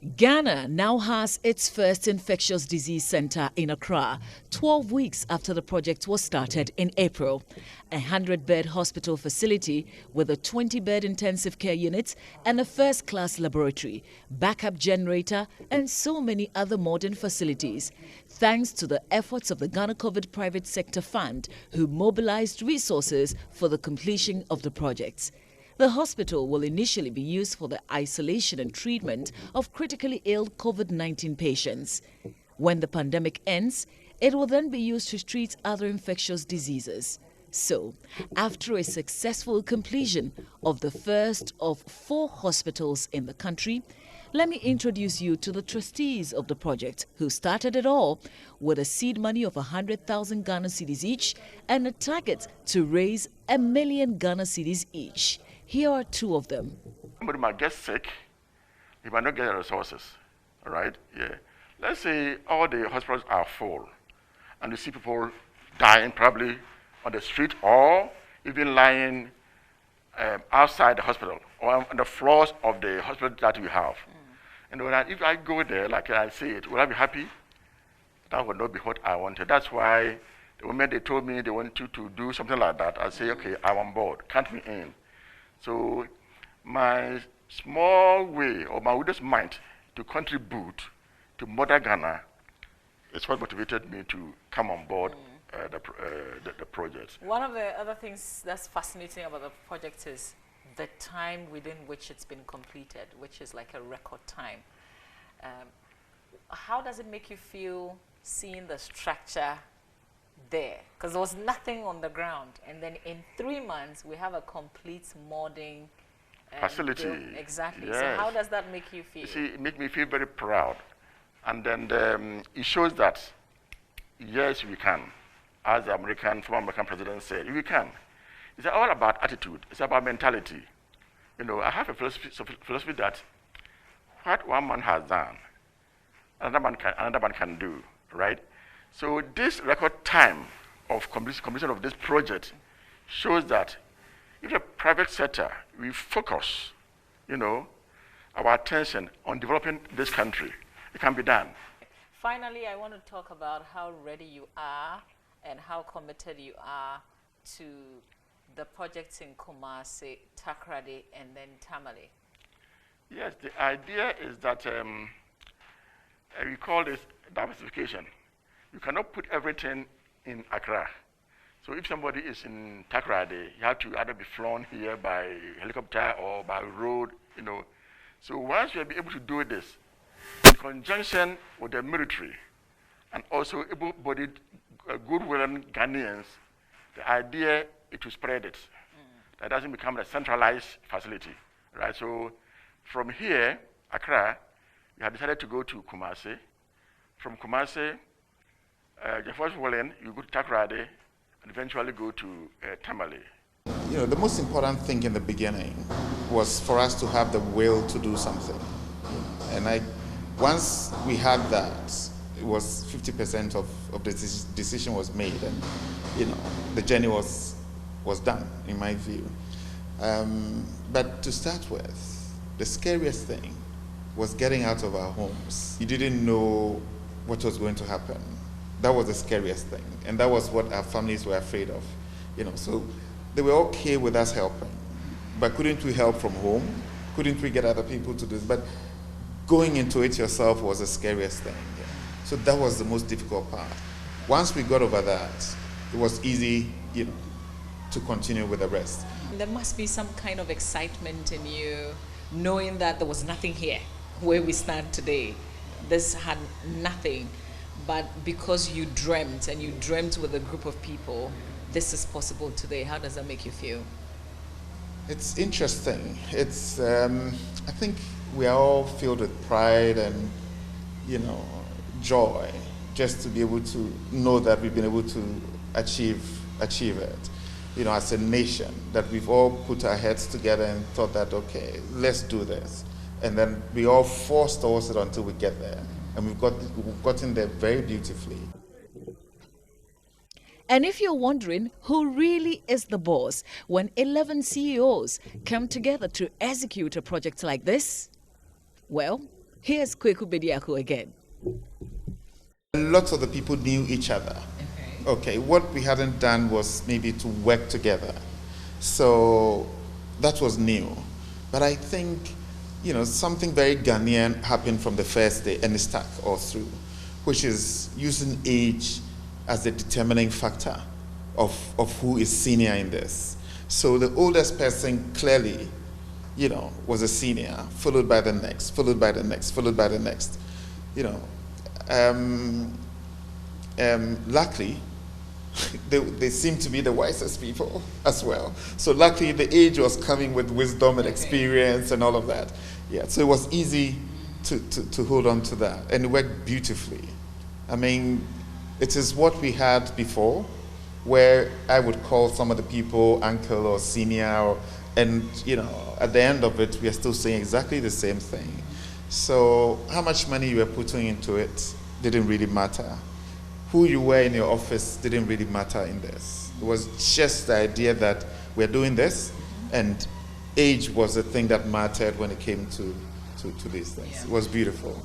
Ghana now has its first infectious disease center in Accra, 12 weeks after the project was started in April. A 100-bed hospital facility with a 20-bed intensive care unit and a first-class laboratory, backup generator, and so many other modern facilities. Thanks to the efforts of the Ghana COVID Private Sector Fund, who mobilized resources for the completion of the projects. The hospital will initially be used for the isolation and treatment of critically ill COVID-19 patients. When the pandemic ends, it will then be used to treat other infectious diseases. So, after a successful completion of the first of 4 hospitals in the country, let me introduce you to the trustees of the project who started it all with a seed money of 100,000 Ghana cedis each and a target to raise 1 million Ghana cedis each. Here are 2 of them. Somebody might get sick, he might not get the resources, all right? Yeah. Let's say all the hospitals are full, and you see people dying probably on the street or even lying outside the hospital or on the floors of the hospital that we have. And when if I go there, like I see it, will I be happy? That would not be what I wanted. That's why the moment they told me they want to do something like that, I say, okay, I'm on board, count me in. So my small way or my widow's mind to contribute to modern Ghana is what motivated me to come on board the project. One of the other things that's fascinating about the project is the time within which it's been completed, which is like a record time. How does it make you feel seeing the structure there? Because there was nothing on the ground, and then in 3 months we have a complete modern facility. Exactly. Yes. So how does that make you feel? You see, it makes me feel very proud, and then it shows that yes, we can. As the former American president said, we can. It's all about attitude. It's about mentality. You know, I have a philosophy that what one man has done, another man can do, right? So this record time of completion of this project shows that if the private sector, we focus, you know, our attention on developing this country, it can be done. Finally, I want to talk about how ready you are and how committed you are to the projects in Kumasi, Takoradi, and then Tamale. Yes, the idea is that we call this diversification. You cannot put everything in Accra. So if somebody is in Takoradi, you have to either be flown here by helicopter or by road, you know. So once you'll be able to do this, in conjunction with the military and also able-bodied, good-willing Ghanaians, the idea is to spread it. That doesn't become a centralized facility, right? So from here, Accra, we have decided to go to Kumasi. From Kumasi, the first willing, you go to Takoradi and eventually go to Tamale. You know, the most important thing in the beginning was for us to have the will to do something. And once we had that, it was 50% of the decision was made, and you know, the journey was done, in my view. But to start with, the scariest thing was getting out of our homes. You didn't know what was going to happen. That was the scariest thing, and that was what our families were afraid of. You know, so they were okay with us helping, but couldn't we help from home? Couldn't we get other people to do this? But going into it yourself was the scariest thing. Yeah. So that was the most difficult part. Once we got over that, it was easy, you know, to continue with the rest. There must be some kind of excitement in you, knowing that there was nothing here where we stand today. This had nothing, but because you dreamt, and you dreamt with a group of people, this is possible today. How does that make you feel? It's interesting. It's, I think we are all filled with pride and, you know, joy, just to be able to know that we've been able to achieve it. You know, as a nation, that we've all put our heads together and thought that, okay, let's do this. And then we all forced towards it until we get there. And we've gotten there very beautifully. And if you're wondering who really is the boss when 11 CEOs come together to execute a project like this, well, Here's Kweku Bediako again. Lots of the people knew each other. Okay, what we hadn't done was maybe to work together. So that was new. But I think, something very Ghanaian happened from the first day and it stuck all through, which is using age as the determining factor of who is senior in this. So the oldest person clearly, was a senior, followed by the next, followed by the next, followed by the next. Luckily, they seem to be the wisest people as well. So luckily, the age was coming with wisdom and experience and all of that. Yeah, so it was easy to hold on to that, and it worked beautifully. I mean, it is what we had before, where I would call some of the people uncle or senior, and at the end of it, we are still saying exactly the same thing. So how much money you were putting into it didn't really matter. Who you were in your office didn't really matter in this. It was just the idea that we're doing this, and age was the thing that mattered when it came to these things. Yeah. It was beautiful.